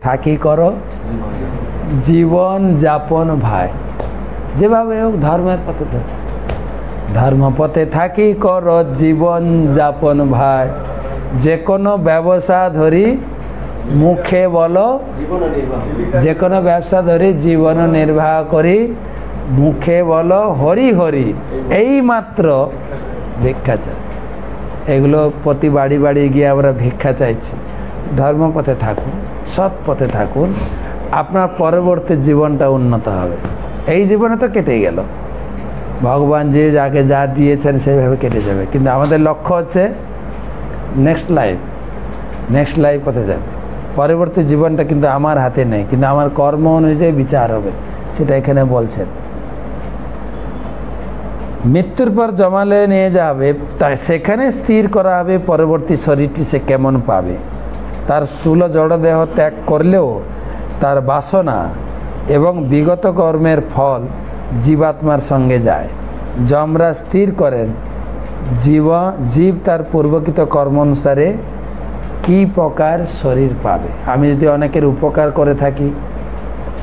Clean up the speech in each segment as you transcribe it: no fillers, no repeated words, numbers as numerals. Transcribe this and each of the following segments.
থাকি করো জীবন যাপন ভাই, যেভাবে হোক ধর্মের পথে থাকো, ধর্মপথে থাকি করো জীবন যাপন ভাই, যে কোনো ব্যবসা ধরি মুখে বলো, যে কোনো ব্যবসা ধরি জীবন নির্বাহ করি, মুখে বলো হরি হরি, এই মাত্র ভিক্ষা চাই। এগুলো প্রতি বাড়ি বাড়ি গিয়ে আমরা ভিক্ষা চাইছি। ধর্মপথে থাকুন, সৎ পথে থাকুন, আপনার পরবর্তী জীবনটা উন্নত হবে। এই জীবনে তো কেটে গেল, ভগবান যে যাকে যা দিয়েছেন সেইভাবে কেটে যাবে, কিন্তু আমাদের লক্ষ্য হচ্ছে নেক্সট লাইফ পথে যাবে। পরবর্তী জীবনটা কিন্তু আমার হাতে নেই, কিন্তু আমার কর্ম অনুযায়ী বিচার হবে, সেটা এখানে বলছেন। মৃত্যুর পর জমালে নিয়ে যাবে, তাই সেখানে স্থির করা হবে পরবর্তী শরীরটি সে কেমন পাবে। তার স্থূল জড়দেহ ত্যাগ করলেও তার বাসনা এবং বিগত কর্মের ফল জীবাত্মার সঙ্গে যায়। যমরাজ স্থির করেন জীব তার পূর্বকৃত কর্ম অনুসারে কী প্রকার শরীর পাবে। আমি যদি অনেকের উপকার করে থাকি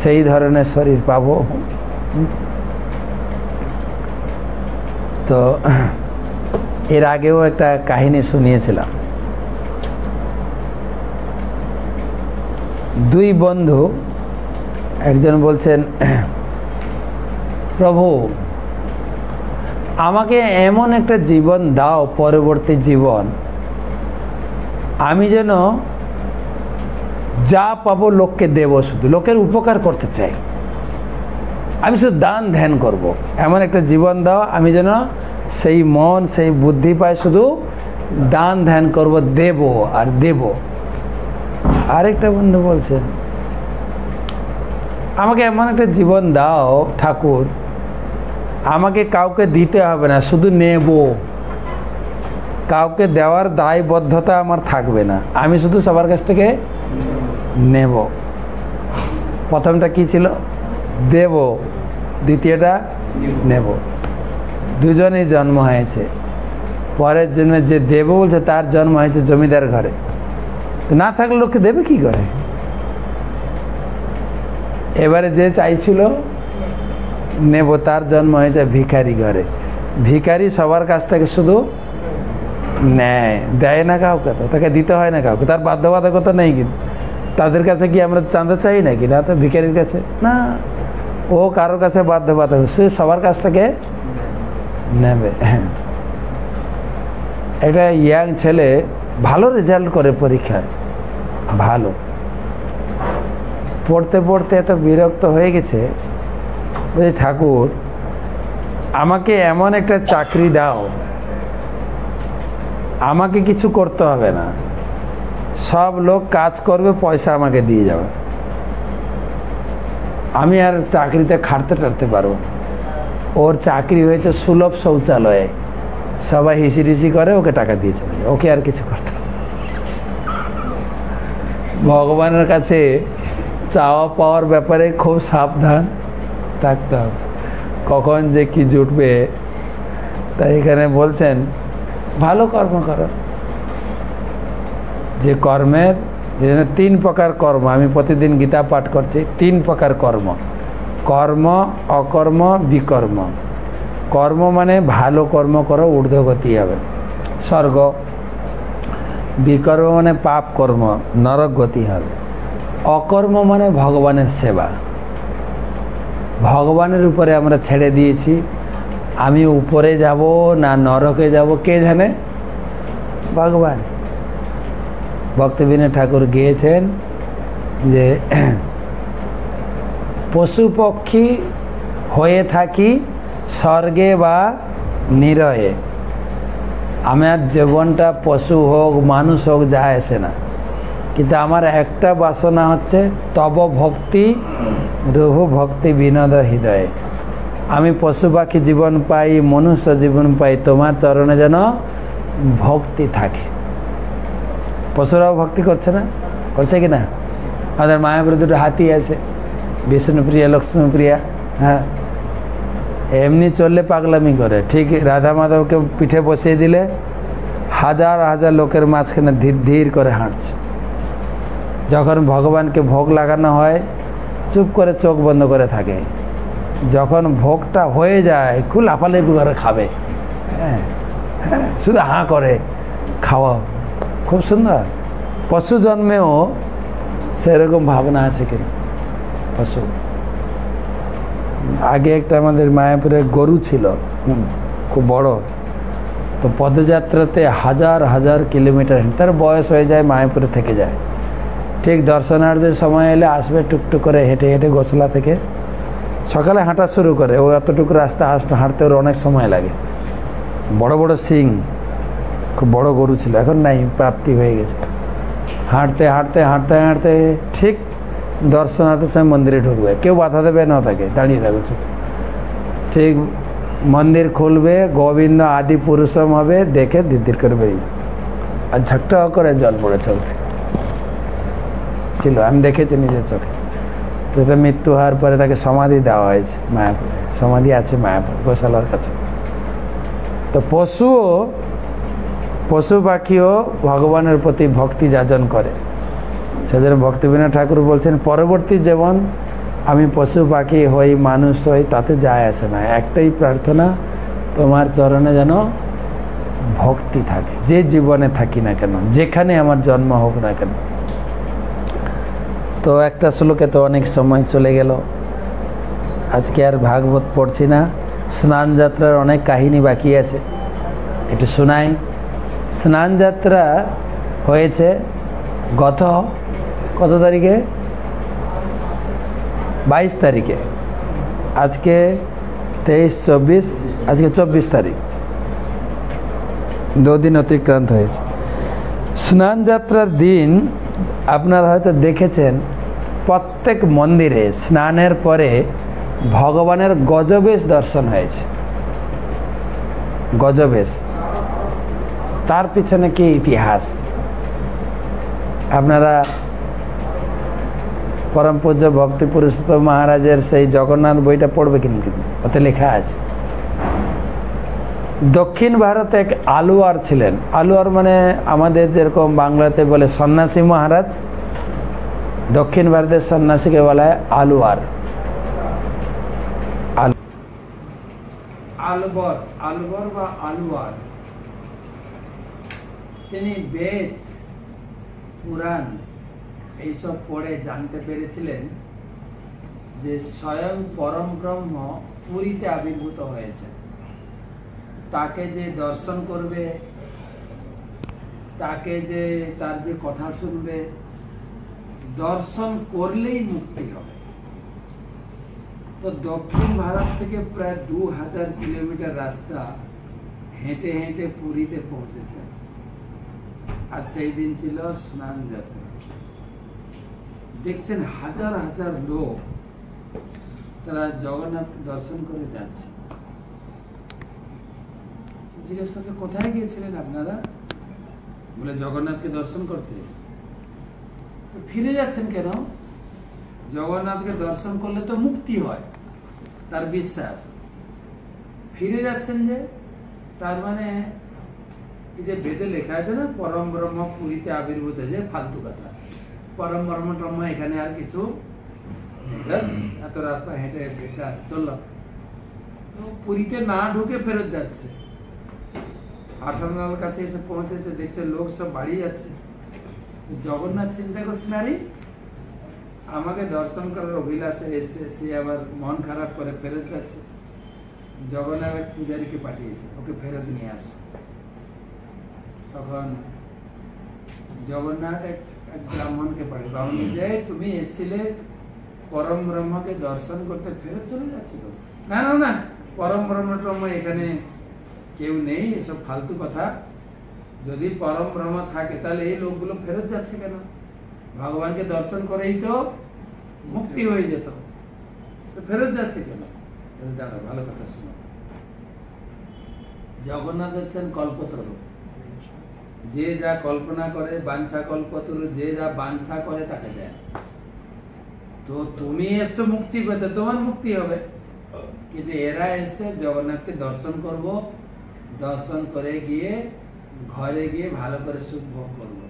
সেই ধরনের শরীর পাব। তো এর আগেও একটা কাহিনী শুনিয়েছিলাম। দুই বন্ধু, একজন বলছেন, প্রভু আমাকে এমন একটা জীবন দাও, পরবর্তী জীবন আমি যেন যা পাবো লোককে দেব, শুধু লোকের উপকার করতে চাই, আমি শুধু দান ধ্যান করব, এমন একটা জীবন দাও আমি যেন সেই মন সেই বুদ্ধি পাই, শুধু দান ধ্যান করব, দেব আর দেব। আরেকটা বন্ধু বলছেন, আমাকে এমন একটা জীবন দাও ঠাকুর, আমাকে কাউকে দিতে হবে না, শুধু নেব, কাউকে দেওয়ার দায়বদ্ধতা আমার থাকবে না, আমি শুধু সবার কাছ থেকে নেব। প্রথমটা কি ছিল? দেব, দ্বিতীয়টা নেব। দুজনেই জন্ম হয়েছে। পরের জন্মে যে দেব বলছে তার জন্ম হয়েছে জমিদার ঘরে, না থাকলে লোককে দেবে কি করে? এবারে যে চাইছিল নেব তার জন্ম হয়েছে ভিখারি ঘরে। ভিখারি সবার কাছ থেকে শুধু নেয়, দেয় না কাউকে, তো তাকে দিতে হয় না কাউকে, তার বাধ্যবাধকতা নেই। কিন্তু তাদের কাছে কি আমরা চাঁদা চাই নাকি? না, তো ভিখারির কাছে না, ও কারোর কাছে বাধ্যবাধক, সে সবার কাছ থেকে নেবে। একটা ইয়াং ছেলে ভালো রেজাল্ট করে পরীক্ষায়, ভালো পড়তে পড়তে এত বিরক্ত হয়ে গেছে, বলছে ঠাকুর আমাকে এমন একটা চাকরি দাও, আমাকে কিছু করতে হবে না, সব লোক কাজ করবে, পয়সা আমাকে দিয়ে যাবে, আমি আর চাকরিতে খাটতে টাটতে পারবো। ওর চাকরি হয়েছে সুলভ শৌচালয়ে, সবাই হিসি করে, ওকে টাকা দিয়ে চলে যায়, ওকে আর কিছু করতে হবে। ভগবানের কাছে চাওয়া পাওয়ার ব্যাপারে খুব সাবধান থাকতে হবে, কখন যে কি জুটবে। তাই এখানে বলছেন ভালো কর্ম করো, যে কর্মের তিন প্রকার কর্ম, আমি প্রতিদিন গীতা পাঠ করছি, তিন প্রকার কর্ম, কর্ম, অকর্ম, বিকর্ম। কর্ম মানে ভালো কর্ম করো, ঊর্ধ্বগতি হবে, স্বর্গ। বিকর্ম মানে পাপ কর্ম, নরক গতি হবে। অকর্ম মানে ভগবানের সেবা, ভগবানের উপরে আমরা ছেড়ে দিয়েছি, আমি উপরে যাব না নরকে যাব কে জানে, ভগবান। ভক্তবিনোদ ঠাকুর গিয়েছেন যে পশু পক্ষী হয়ে থাকি স্বর্গে বা নিরয়ে, আমার জীবনটা পশু হোক মানুষ হোক যা আসে না, কিন্তু আমার একটা বাসনা হচ্ছে তব ভক্তি রঘু ভক্তি বিনোদ হৃদয়ে, আমি পশু পাখি জীবন পাই, মনুষ্য জীবন পাই, তোমার চরণে যেন ভক্তি থাকে। পশুরাও ভক্তি করছে না, করছে কি না? আমাদের মায়াপুরে দুটো হাতি আছে, বিষ্ণুপ্রিয়া লক্ষ্মীপ্রিয়া, হ্যাঁ, এমনি চললে পাগলামি করে, ঠিক রাধা মাধবকে পিঠে বসিয়ে দিলে হাজার হাজার লোকের মাঝখানে ধীর ধীর করে হাঁটছে। যখন ভগবানকে ভোগ লাগানো হয় চুপ করে চোখ বন্ধ করে থাকে, যখন ভোগটা হয়ে যায় খুব লাফালাফি করে খাবে, হ্যাঁ হ্যাঁ, শুধু হাঁ করে খাওয়া। খুব সুন্দর। পশু জন্মেও সেরকম ভাবনা আছে কি পশু। আগে একটা আমাদের মায়াপুরে গরু ছিল, খুব বড়, তো পদযাত্রাতে হাজার হাজার কিলোমিটার, তার বয়স হয়ে যায়, মায়াপুরে থেকে যায়। ঠিক দর্শনার্থীর সময় এলে আসবে টুকটুক করে হেঁটে হেঁটে গোসলা থেকে, সকালে হাঁটা শুরু করে, ও এতটুকু রাস্তা হাঁটতে ওর অনেক সময় লাগে। বড় বড় সিং, খুব বড় গরু ছিল, এখন নাই, প্রাপ্তি হয়ে গেছে। হাঁটতে হাঁটতে হাঁটতে হাঁটতে ঠিক দর্শনার্থীর সময় মন্দিরে ঢুকবে, কেউ বাধা দেবে না, তাকে দাঁড়িয়ে থাকবে চুপ। ঠিক মন্দির খুলবে, গোবিন্দ আদি পুরুষম হবে, দেখে দিদির করে বেরিয়ে আর ঝাকটা করে জল পড়ে চলবে ছিল, আমি দেখেছি নিজের চোখে। তো এটা মৃত্যু হওয়ার পরে তাকে সমাধি দেওয়া হয়েছে মায়াপুরে, সমাধি আছে মায়াপুর গোশালার কাছে। তো পশু পাখিও ভগবানের প্রতি ভক্তি যাজন করে। সেজন্য ভক্তিবিনোদ ঠাকুর বলছেন, পরবর্তী জীবন আমি পশু পাখি হই মানুষ হই তাতে যায় আসে না, একটাই প্রার্থনা, তোমার চরণে যেন ভক্তি থাকে, যে জীবনে থাকি না কেন, যেখানে আমার জন্ম হোক না কেন। তো একটা শ্লোকে তো অনেক সময় চলে গেল, আজকে আর ভাগবত পড়ছি না। স্নান যাত্রার অনেক কাহিনী বাকি আছে, একটু শোনাই। স্নান যাত্রা হয়েছে কত তারিখে? 22 তারিখে। আজকে 23, 24, আজকে 24 তারিখ, 2 দিন অতিক্রান্ত হয়েছে। স্নান যাত্রার দিন আপনারা হয়তো দেখেছেন প্রত্যেক মন্দিরে স্নানের পরে ভগবানের গজবেশ দর্শন হয়েছে। গজবেশ, তার পিছনে কি ইতিহাস আপনারা পরম পূজ্য ভক্তি পুরুষোত্তম মহারাজের সেই জগন্নাথ বইটা পড়বে কিন্তু, ওতে লেখা আছে দক্ষিণ ভারতে এক আলুয়ার ছিলেন। আলুয়ার মানে আমাদের যেরকম বাংলাতে বলে সন্ন্যাসী মহারাজ, দক্ষিণ ভারতের সন্ন্যাসীকে বলা হয় আলুয়ার। আলবর বা আলুয়ার, তিনি বেদ পুরাণ এইসব পড়ে জানতে পেরেছিলেন যে স্বয়ং পরম ব্রহ্ম পুরীতে আবির্ভূত হয়েছে। তাকে যে দর্শন করবে, তাকে যে তার যে কথা শুনবে, দর্শন করলেই মুক্তি হবে। তো দক্ষিণ ভারত থেকে প্রায় 2000 কিলোমিটার রাস্তা হেঁটে হেঁটে পুরীতে পৌঁছেছে। আর সেই দিন ছিল স্নান যাত্রা। দেখছেন হাজার হাজার লোক তারা জগন্নাথকে দর্শন করে যাচ্ছে। জিজ্ঞেস করছে কোথায় গিয়েছিলেন আপনারা? বলে জগন্নাথকে দর্শন করতে। তো ফিরে যাচ্ছেন কেন? জগন্নাথকে দর্শন করলে তো মুক্তি হয়, তার বিশ্বাস। ফিরে যাচ্ছেন যে, তার মানে এই যে বেদে লেখা আছে না পরম ব্রহ্ম পুরীতে আবির্ভূত, যে ফালতু কথা। পরম ব্রহ্ম টম্ম এখানে আর কিছু, এত রাস্তা হেঁটে বেকার চললাম। তো পুরীতে না ঢুকে ফেরত যাচ্ছে। 18 কাছে এসে পৌঁছেছে, দেখছে লোক সব বাড়ি যাচ্ছে। জগন্নাথ চিন্তা করছেন, আরে আমাকে দর্শন করার অভিলাষে এসে সে আবার মন খারাপ করে ফেরত যাচ্ছে। জগন্নাথ এক পূজারীকে পাঠিয়েছে, ওকে ফেরত নিয়ে আসো। তখন জগন্নাথ এক ব্রাহ্মণকে পাঠিয়ে, ব্রাহ্মণ যে তুমি এসেছিলে পরম ব্রহ্মকে দর্শন করতে, ফেরত চলে যাচ্ছিল। না না না, পরম ব্রহ্ম টম্ম এখানে কেউ নেই, এসব ফালতু কথা। যদি পরম ব্রহ্ম থাকে তাহলে এই লোকগুলো ফেরত যাচ্ছে কেন? ভগবানকে দর্শন করেই তো মুক্তি হয়ে যেত, তো ফেরত যাচ্ছে কেন? দাঁড়া, ভালো কথা শুনো। জগন্নাথ হচ্ছেন কল্পতরু। যে যা কল্পনা করে, বাঞ্ছা কল্পতরু, যে যা বাঞ্ছা করে তাকে দেয়। তো তুমি এসছো মুক্তি পেতে, তোমার মুক্তি হবে। কিন্তু এরা এসছে জগন্নাথকে দর্শন করব, দর্শন করে গিয়ে ঘরে গিয়ে ভালো করে সুখ ভোগ করবো।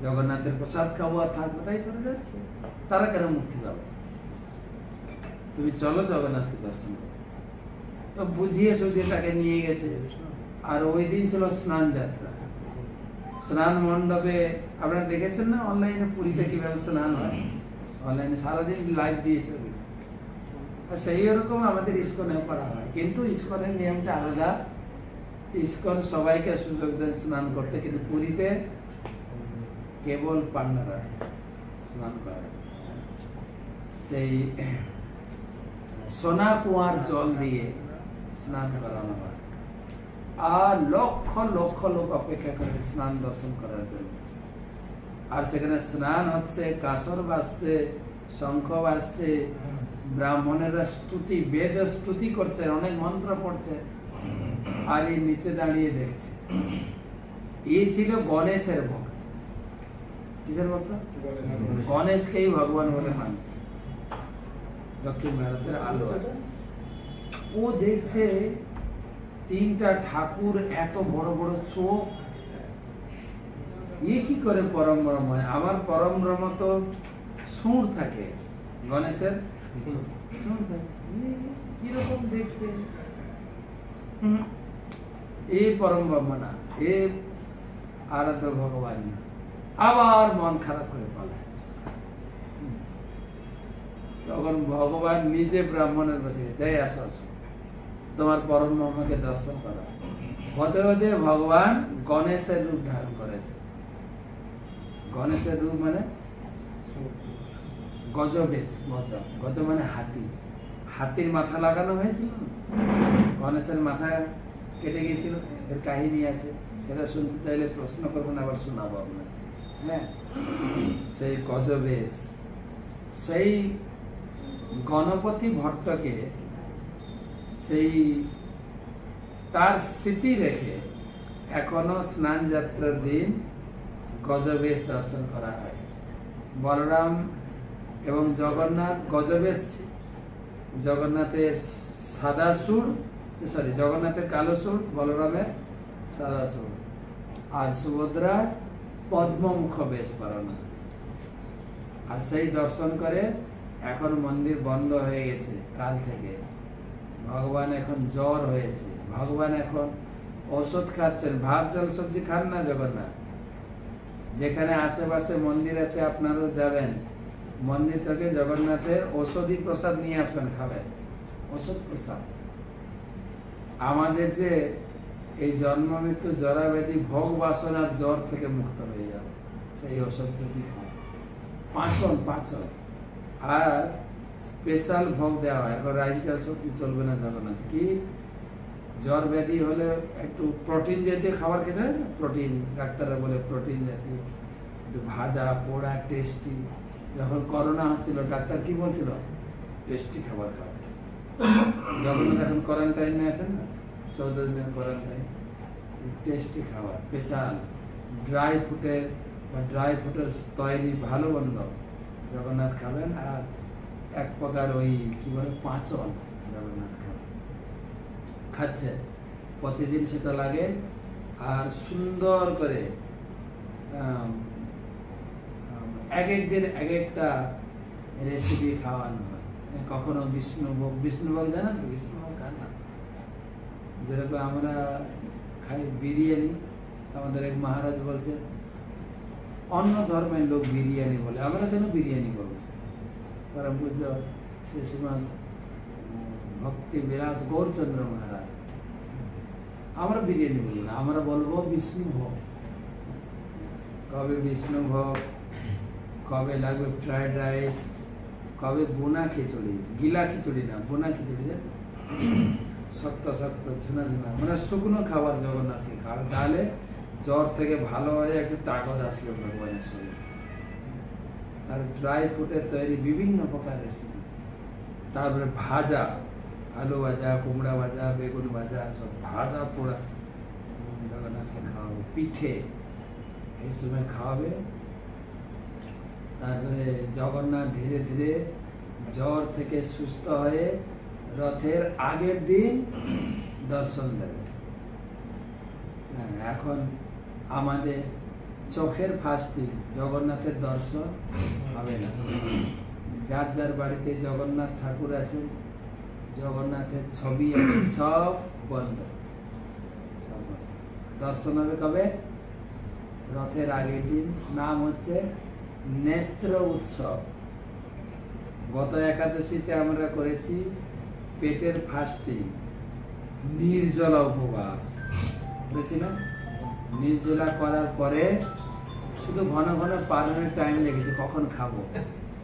জগন্নাথের প্রসাদ খাবো আর থাকবো, তাই করে যাচ্ছে। তারা কেন মুক্তি পাবে? তুমি চলো জগন্নাথকে দর্শন করো। তো বুঝিয়ে সুঝিয়ে তাকে নিয়ে গেছে। আর ওই দিন ছিল স্নান যাত্রা। স্নান মণ্ডপে আপনারা দেখেছেন না অনলাইনে পুরীতে কিভাবে স্নান হয়? অনলাইনে সারাদিন লাইভ দিয়েছে। আর সেই রকম আমাদের ইস্কনে করা হয়, কিন্তু ইস্কনের নিয়মটা আলাদা। ইস্কন সবাইকে সুযোগ দেন স্নান করতে, কিন্তু পুরীতে কেবল পান্ডারা স্নান করে। সেই সোনা কুয়ার জল দিয়ে স্নান করানো হয়, আর লক্ষ লক্ষ লোক অপেক্ষা করে স্নান দর্শন করার জন্য। আর সেখানে স্নান হচ্ছে, কাসর বাজছে, শঙ্খ বাজছে, ব্রাহ্মণেরা স্তুতি, বেদ স্তুতি করছে, অনেক মন্ত্র পড়ছে, আর এই নিচে দাঁড়িয়ে দেখছে। এই ছিল গণেশের ভক্ত। কিসের ভক্ত? গণেশকেই ভগবান বলে মানত দক্ষিণ ভারতের আলো। ও দেখছে তিনটা ঠাকুর, এত বড় বড় চোখ, এ কি করে পরম ব্রহ্ম হয়? আমার পরম ব্রহ্ম তো সুর থাকে, গণেশের সুর থাকে, কিরকম দেখতে, এ পরম ব্রহ্ম না, এ আরাধ্য ভগবান না। আবার মন খারাপ করে পালায়। তখন ভগবান নিজে ব্রাহ্মণের বসে, যাই আসো তোমার পরম ব্রহ্মকে দর্শন করা। হতে হতে ভগবান গণেশের রূপ ধারণ করেছে। গণেশের রূপ মানে গজবেশ। গজ মানে হাতি, হাতির মাথা লাগানো হয়েছিল। গণেশের মাথা কেটে গিয়েছিল, এর কাহিনী আছে, সেটা শুনতে চাইলে প্রশ্ন করবেন, আবার শোনাবো আপনাকে। হ্যাঁ, সেই গজবেশ, সেই গণপতি ভট্টকে সেই তার স্মৃতি রেখে এখনো স্নান যাত্রার দিন গজবেশ দর্শন করা হয়। বলরাম এবং জগন্নাথ গজবেশ, জগন্নাথের সাদা সুর, জগন্নাথের কালো সুর, বলরামের সাদা সুর, আর সুভদ্রা পদ্মমুখ বেশ পরানো। আর সেই দর্শন করে এখন মন্দির বন্ধ হয়ে গেছে কাল থেকে। ভগবান এখন জ্বর হয়েছে, ভগবান এখন ওষুধ খাচ্ছেন। ভাত জল সবজি খান না জগন্নাথ। যেখানে আশেপাশে মন্দির আছে আপনারাও যাবেন, মন্দির থেকে জগন্নাথের ঔষধি প্রসাদ নিয়ে আসবেন, খাবেন ওষুধ প্রসাদ। আমাদের যে এই জন্ম মৃত্যু জরাব্যাধি ভোগ বাসনার জ্বর থেকে মুক্ত হয়ে যাবে সেই ওষুধ যদি খায়। পাঁচন আর স্পেশাল ভোগ দেওয়া হয়। এখন রাইস ডাল সবজি চলবে না জগন্নাথ। কি জ্বর ব্যাধি হলে একটু প্রোটিন জাতীয় খাবার খেতে হয় না, প্রোটিন, ডাক্তাররা বলে প্রোটিন জাতীয়, একটু ভাজা পোড়া টেস্টি। যখন করোনা হচ্ছিল ডাক্তার কি বলছিল? টেস্টি খাবার খাওয়া। জগন্নাথ এখন কোয়ারেন্টাইনে আছেন না, 14 দিনের কোয়ারেন্টাইন, টেস্টি খাবার, স্পেশাল ড্রাই ফ্রুটের তৈরি ভালো বন্ধ জগন্নাথ খাবেন। আর এক প্রকার ওই কি বলে পাঁচন জগন্নাথ খাচ্ছে প্রতিদিন, সেটা লাগে। আর সুন্দর করে এক এক দিন এক একটা রেসিপি খাওয়ানো হয়। কখনো বিষ্ণুভোগ জানেন তো? বিষ্ণুভোগ খান না, যেরকম আমরা খাই বিরিয়ানি। আমাদের এক মহারাজ বলছে অন্য ধর্মের লোক বিরিয়ানি বলে, আমরা কেন বিরিয়ানি করবো? পরম পূজ্য শ্রী শ্রীমান ভক্তি বিলাস গৌরচন্দ্র মহারাজ, আমরা বিরিয়ানি বলবো না, আমরা বলবো বিষ্ণুভোগ। কবে বিষ্ণুভোগ, কবে লাগবে ফ্রাইড রাইস, কবে বোনা খিচুড়ি, গিলা খিচুড়ি না, বোনা খিচুড়ি, শক্ত শক্ত ঝুনা ঝুনা, মানে শুকনো খাবার জগন্নাথকে খাওয়া। তাহলে জ্বর থেকে ভালো হয়ে একটু তাকত আসবে ভগবানের শরীরে। আর ড্রাই ফ্রুটের তৈরি বিভিন্ন প্রকার রেসিপি, তারপরে ভাজা, আলু ভাজা, কুমড়া ভাজা, বেগুন ভাজা, সব ভাজা পোড়া জগন্নাথকে খাওয়াবে। পিঠে এই সময় খাওয়াবে। তারপরে জগন্নাথ ধীরে ধীরে জ্বর থেকে সুস্থ হয়ে রথের আগের দিন দর্শন দেবে। এখন আমাদের চোখের ফাস্টিং, জগন্নাথের দর্শন হবে না। যার যার বাড়িতে জগন্নাথ ঠাকুর আছেন, জগন্নাথের ছবি আছে, সব বন্ধ, সব বন্ধ। দর্শন হবে কবে? রথের আগের দিন। নাম হচ্ছে নেত্র উৎসব। গত একাদশীতে আমরা করেছি পেটের ফাস্টিং, নির্জলা উপবাস করেছি না? নির্জলা করার পরে শুধু ঘন ঘন পালনের টাইম লেগেছে, কখন খাবো,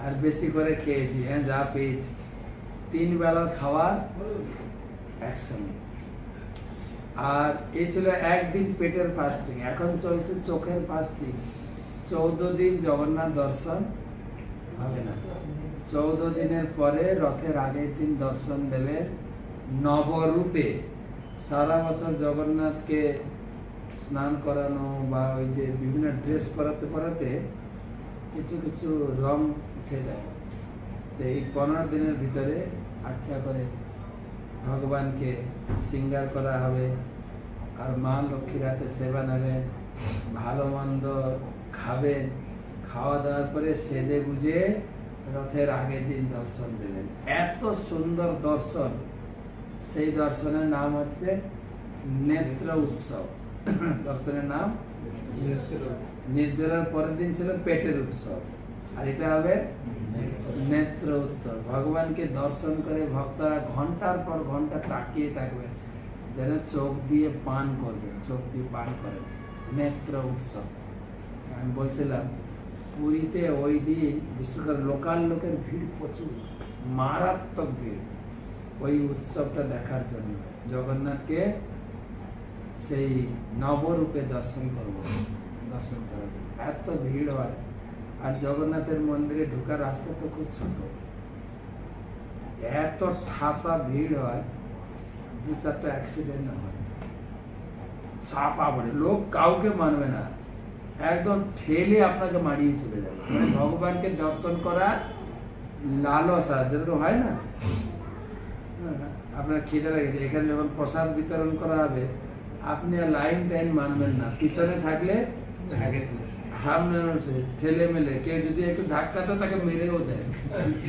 আর বেশি করে খেয়েছি, হ্যাঁ যা পেয়েছি। 3 বেলার খাবার একসঙ্গে। আর এই ছিল একদিন পেটের ফাস্টিং। এখন চলছে চোখের ফাস্টিং। 14 দিন জগন্নাথ দর্শন হবে না। 14 দিনের পরে রথের আগের দিন দর্শন দেবে নবরূপে। সারা বছর জগন্নাথকে স্নান করানো বা ওই যে বিভিন্ন ড্রেস পরাতে পরাতে কিছু কিছু রং উঠে যায়। তো এই 15 দিনের ভিতরে আচ্ছা করে ভগবানকে শৃঙ্গার করা হবে, আর মা লক্ষ্মীর হাতে সেবা নেবেন, ভালো মন্দ খাবেন, খাওয়া দাওয়ার পরে সেজে গুজে রথের আগের দিন দর্শন দেবেন। এত সুন্দর দর্শন, সেই দর্শনের নাম হচ্ছে নেত্র উৎসব। দর্শনের নাম নির্জলার পরের দিন ছিল পেটের উৎসব, আর এটা হবে নেত্র উৎসব। ভগবানকে দর্শন করে ভক্তরা ঘন্টার পর ঘন্টা তাকিয়ে থাকবেন, যেন চোখ দিয়ে পান করবেন, চোখ দিয়ে পান করেন। নেত্র উৎসব। আমি বলছিলাম পুরীতে ওই দিন বিশেষ করে লোকাল লোকের ভিড় প্রচুর, মারাত্মক ভিড় ওই উৎসবটা দেখার জন্য। জগন্নাথকে সেই নবরূপে দর্শন করব, দর্শন করার জন্য এত ভিড় হয়। আর জগন্নাথের মন্দিরে ঢোকার রাস্তা তো খুব ছোট, এত ঠাসা ভিড় হয়, 2-4টা অ্যাক্সিডেন্ট হয়, চাপা পড়ে, লোক কাউকে মানবে না, একদম ঠেলে আপনাকে মারিয়ে চলে যাবে। মানে ভগবানকে দর্শন করা লালসা যেরকম হয় না, আপনার খিদে লেগেছে, এখানে যখন প্রসাদ বিতরণ করা হবে আপনি লাইন টাইন মানবেন না, পিছনে থাকলে সামনে ঠেলে মেলে, কেউ যদি একটু ধাক্কাতে তাকে মেরেও দেয়,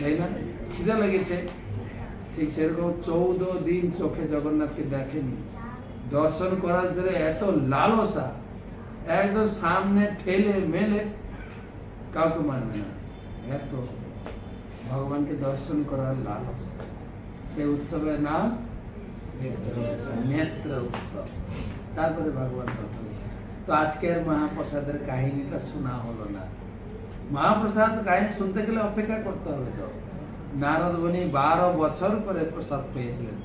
তাই না? খিদে লেগেছে। ঠিক সেরকম 14 দিন চোখে জগন্নাথকে দেখেনি, দর্শন করার জন্য এত লালসা, একদম সামনে ঠেলে মেলে কাউকে মানবে না, এত ভগবানকে দর্শন করার লালসা। সেই উৎসবের নাম নেত্র উৎসব। তারপরে ভগবান দর্শন। তো আজকের মহাপ্রসাদের কাহিনীটা শোনা হলো না। মহাপ্রসাদ কাহিনী শুনতে গেলে অপেক্ষা করতে হবে। তো নারদ মুনি 12 বছর পরে প্রসাদ পেয়েছিলেন।